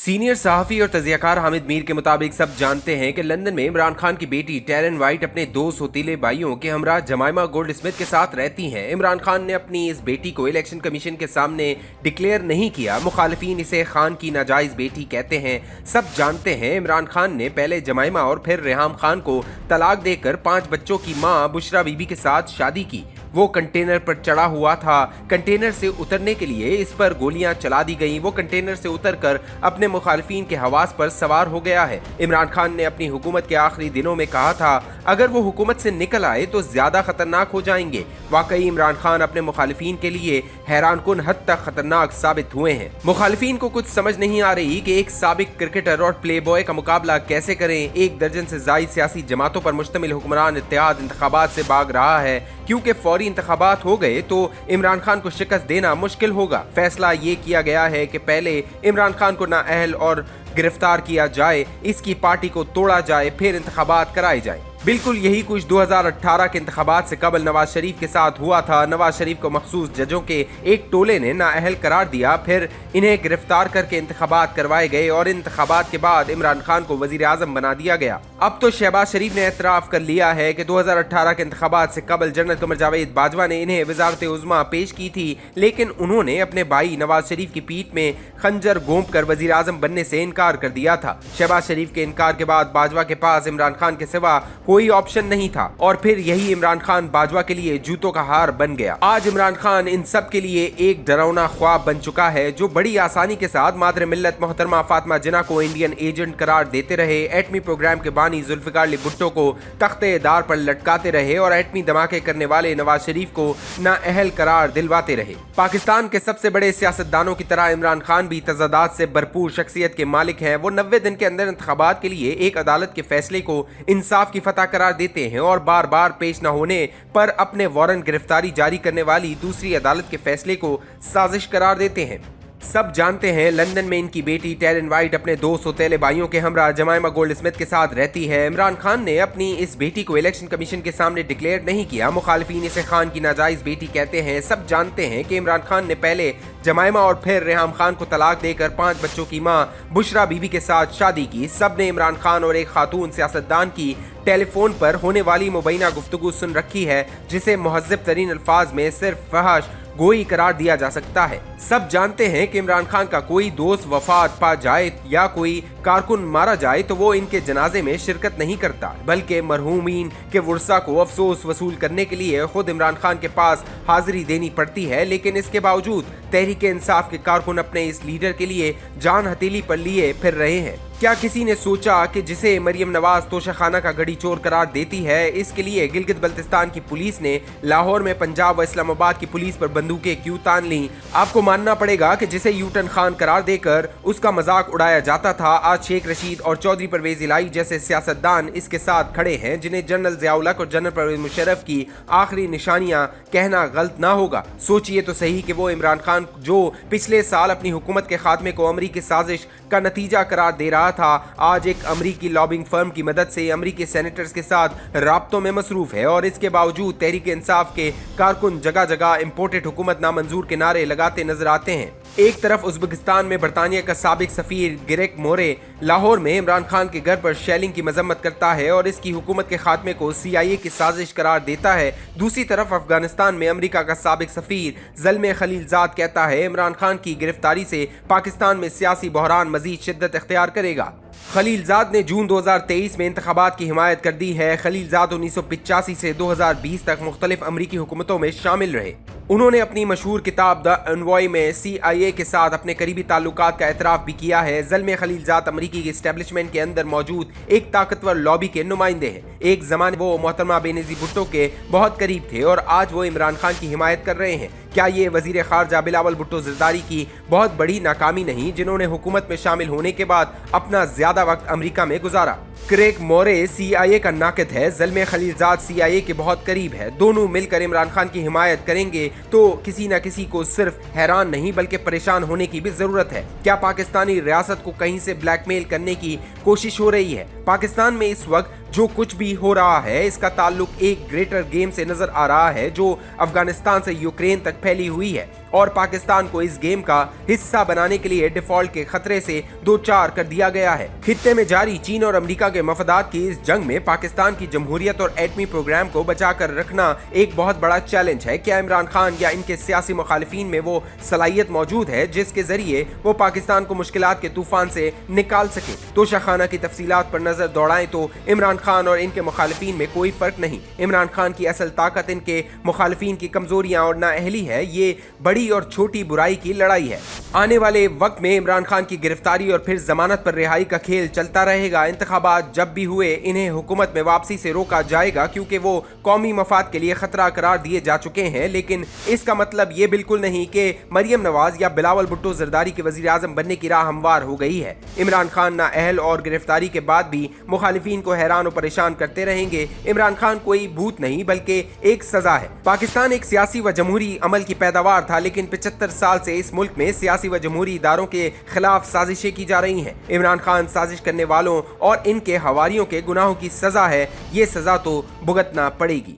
Senior सहाफी और तजियाकार हामिद मीर के मुताबिक सब जानते हैं कि लंदन में इमरान खान की बेटी टेरन वाइट अपने दो सौतीले भाइयों के हमरा जमाइमा गोल्ड स्मिथ के साथ रहती हैं। इमरान खान ने अपनी इस बेटी को इलेक्शन कमीशन के सामने डिक्लेयर नहीं किया। मुखालिफिन इसे खान की नाजायज बेटी कहते हैं। सब जानते हैं इमरान खान ने पहले जमाइमा और फिर रेहाम खान को तलाक देकर 5 बच्चों की मां बुशरा बीबी के साथ शादी की। वो कंटेनर पर चढ़ा हुआ था। कंटेनर से उतरने के लिए इस पर गोलियां चला दी गईं। वो कंटेनर से उतरकर अपने मुखालिफिन के हवास पर सवार हो गया है। इमरान खान ने अपनी हुकूमत के आखिरी दिनों में कहा था अगर वो हुकूमत से निकल आए तो ज्यादा खतरनाक हो जाएंगे। वाकई इमरान खान अपने मुखालिफिन के लिए हैरानकुन हद तक खतरनाक साबित हुए हैं। मुखालिफिन को कुछ समझ नहीं आ रही कि एक साबिक क्रिकेटर और प्ले बॉय का मुकाबला कैसे करें। 1 दर्जन से जायद सियासी जमातों पर मुश्तमिल हुक्मरान इत्तेहाद इंतखाबात से भाग रहा है, क्योंकि फौरी इंतखाबात हो गए तो इमरान खान को शिकस्त देना मुश्किल होगा। फैसला ये किया गया है कि पहले इमरान खान को नाअहल और गिरफ्तार किया जाए, इसकी पार्टी को तोड़ा जाए, फिर इंतखाबात कराए जाए। बिल्कुल यही कुछ 2018 के इंतखाबात से कबल नवाज शरीफ के साथ हुआ था। नवाज शरीफ को मखसूस जजों के एक टोले ने नाअहल करार दिया, फिर इन्हें गिरफ्तार करके इंतखाबात करवाए गए और इंतखाबात के बाद इमरान खान को वजीर आजम बना दिया गया। अब तो शहबाज शरीफ ने एतराफ कर लिया है कि 2018 के इंतखाबात से कबल जनरल कमर जावेद बाजवा ने इन्हें वजारत उज़्मा पेश की थी, लेकिन उन्होंने अपने भाई नवाज शरीफ की पीठ में खंजर घोंप कर वजीर आजम बनने से इनकार कर दिया था। शहबाज शरीफ के इनकार के बाद बाजवा के पास इमरान खान के सिवा कोई ऑप्शन नहीं था और फिर यही इमरान खान बाजवा के लिए जूतों का हार बन गया। आज इमरान खान इन सब के लिए एक डरावना ख्वाब बन चुका है, जो बड़ी आसानी के साथ मादर मिल्लत मोहतरमा फातिमा जिन्ना को इंडियन एजेंट करार देते रहे, एटमी प्रोग्राम के बानी जुल्फिकार अली भुट्टो को तख्ते दार पर लटकाते रहे और एटमी धमाके करने वाले नवाज शरीफ को नाअहल करार दिलवाते रहे। पाकिस्तान के सबसे बड़े सियासतदानों की तरह इमरान खान भी तजादात से भरपूर शख्सियत के मालिक हैं। वो 90 दिन के अंदर इंतखाबात के लिए एक अदालत के फैसले को इंसाफ की फतह करार देते हैं और बार बार पेश न होने पर अपने वारंट गिरफ्तारी जारी करने वाली दूसरी अदालत के फैसले को साजिश करार देते हैं। सब जानते हैं लंदन में इनकी बेटी टेरन वाइट अपने 2 सौतेले भाइयों के हमरा जमाइमा गोल्ड स्मिथ के साथ रहती है। इमरान खान ने अपनी इस बेटी को इलेक्शन कमीशन के सामने डिक्लेयर नहीं किया। मुखालिफिन इसे खान की नाजायज बेटी कहते हैं। सब जानते हैं कि इमरान खान ने पहले जमाइमा और फिर रेहाम खान को तलाक देकर 5 बच्चों की मां बुशरा बीबी के साथ शादी की। सब ने इमरान खान और एक खातून सियासतदान की टेलीफोन पर होने वाली मुबैना गुफ्तगू सुन रखी है, जिसे मुहज़्ज़ब तरीन अल्फाज में सिर्फ फहश गोई करार दिया जा सकता है। सब जानते हैं कि इमरान खान का कोई दोस्त वफात पा जाए या कोई कारकुन मारा जाए तो वो इनके जनाजे में शिरकत नहीं करता, बल्कि मरहूमीन के वर्सा को अफसोस वसूल करने के लिए खुद इमरान खान के पास हाजिरी देनी पड़ती है। लेकिन इसके बावजूद तहरीक इंसाफ के कारकुन अपने इस लीडर के लिए जान हथेली पर लिए फिर रहे हैं। क्या किसी ने सोचा कि जिसे मरियम नवाज तोशाखाना का गड़ी चोर करार देती है, इसके लिए गिलगित बल्तिस्तान की पुलिस ने लाहौर में पंजाब व इस्लामाबाद की पुलिस पर बंदूकें क्यों तान ली? आपको मानना पड़ेगा कि जिसे यूटन खान करार देकर उसका मजाक उड़ाया जाता था, आज शेख रशीद और चौधरी परवेज इलाही जैसे सियासतदान इसके साथ खड़े हैं, जिन्हें जनरल ज़ियाउल हक और जनरल परवेज मुशर्रफ की आखिरी निशानियां कहना गलत ना होगा। सोचिए तो सही कि वो इमरान खान जो पिछले साल अपनी हुकूमत के खात्मे को अमरीकी साजिश का नतीजा करार दे रहा था, आज एक अमरीकी लॉबिंग फर्म की मदद से अमरीकी सेनेटर्स के साथ राब्तों में मसरूफ है। और इसके बावजूद तहरीक इंसाफ के कारकुन जगह जगह इम्पोर्टेड हुकूमत नामंजूर के नारे लगाते नजर आते हैं। एक तरफ उज़्बेकिस्तान में बरतानिया का साबिक सफीर गिरेक मोरे लाहौर में इमरान खान के घर पर शेलिंग की मजम्मत करता है और इसकी हुकूमत के खात्मे को CIA की साजिश करार देता है। दूसरी तरफ अफगानिस्तान में अमरीका का साबिक सफीर ज़ल्मे खलीलजाद कहता है इमरान खान की गिरफ्तारी से पाकिस्तान में सियासी बहरान मजीद शिद्दत इख्तियार करेगा। खलीलजाद ने जून 2023 में इंतखाबात की हिमायत कर दी है। खलीलजाद 1985 से 2020 तक मुख्तलिफ अमरीकी हुकूमतों में शामिल रहे। उन्होंने अपनी मशहूर किताब द एनवॉय में CIA के साथ अपने करीबी ताल्लुकात का एतराफ़ भी किया है। ज़ल्मे खलीलजाद अमरीकी एस्टेब्लिशमेंट के अंदर मौजूद एक ताकतवर लॉबी के नुमाइंदे हैं। एक ज़माने वो मोहतरमा बेनज़ीर भुट्टो के बहुत करीब थे और आज वो इमरान खान की हिमायत कर रहे हैं। क्या ये वज़ीर ख़ारजा बिलावल भुट्टो ज़रदारी की बहुत बड़ी नाकामी नहीं, जिन्होंने हुकूमत में शामिल होने के बाद अपना ज़्यादा वक्त अमरीका में गुजारा? क्रेग मोरे CIA का नाक़िद है, ज़ल्मे खलीलजाद CIA के बहुत करीब है। दोनों मिलकर इमरान खान की हिमायत करेंगे तो किसी न किसी को सिर्फ हैरान नहीं बल्कि परेशान होने की भी ज़रूरत है। क्या पाकिस्तानी रियासत को कहीं से ब्लैकमेल करने की कोशिश हो रही है? पाकिस्तान में इस वक्त जो कुछ भी हो रहा है इसका ताल्लुक एक ग्रेटर गेम से नजर आ रहा है जो अफगानिस्तान से यूक्रेन तक फैली हुई है। और पाकिस्तान को इस गेम का हिस्सा बनाने के लिए डिफॉल्ट के खतरे से दो चार कर दिया गया है। खित्ते में जारी चीन और अमेरिका के मफादात की इस जंग में पाकिस्तान की जमहूरियत और एटमी प्रोग्राम को बचाकर रखना एक बहुत बड़ा चैलेंज है। क्या इमरान खान या इनके सियासी मुखालिफिन में वो सलाहियत मौजूद है जिसके जरिए वो पाकिस्तान को मुश्किलात के तूफान से निकाल सके? तोशाखाना की तफसीलात पर नजर दौड़ाएं तो इमरान खान और इनके मुखालिफिन में कोई फर्क नहीं। इमरान खान की असल ताकत इनके मुखालिफिन की कमजोरियां और नाअहली है। ये बड़ी और छोटी बुराई की लड़ाई है। आने वाले वक्त में इमरान खान की गिरफ्तारी और फिर जमानत पर रिहाई का खेल चलता रहेगा। इंतखाबात जब भी हुए इन्हें हुकूमत में वापसी से रोका जाएगा क्योंकि वो कौमी मफाद के लिए खतरा करार दिए जा चुके हैं। लेकिन इसका मतलब ये बिल्कुल नहीं कि मरियम नवाज या बिलावल भुट्टो जरदारी के वजीर आजम बनने की राह हमवार हो गई है। इमरान खान नाअहल और गिरफ्तारी के बाद भी मुखालिफिन को हैरान और परेशान करते रहेंगे। इमरान खान कोई भूत नहीं बल्कि एक सजा है। पाकिस्तान एक सियासी व जमहूरी अमल की पैदावार था, लेकिन 75 साल से इस मुल्क में सियासी व जमहूरी इदारों के खिलाफ साजिशें की जा रही हैं। इमरान खान साजिश करने वालों और इनके हवारियों के गुनाहों की सजा है। ये सजा तो भुगतना पड़ेगी।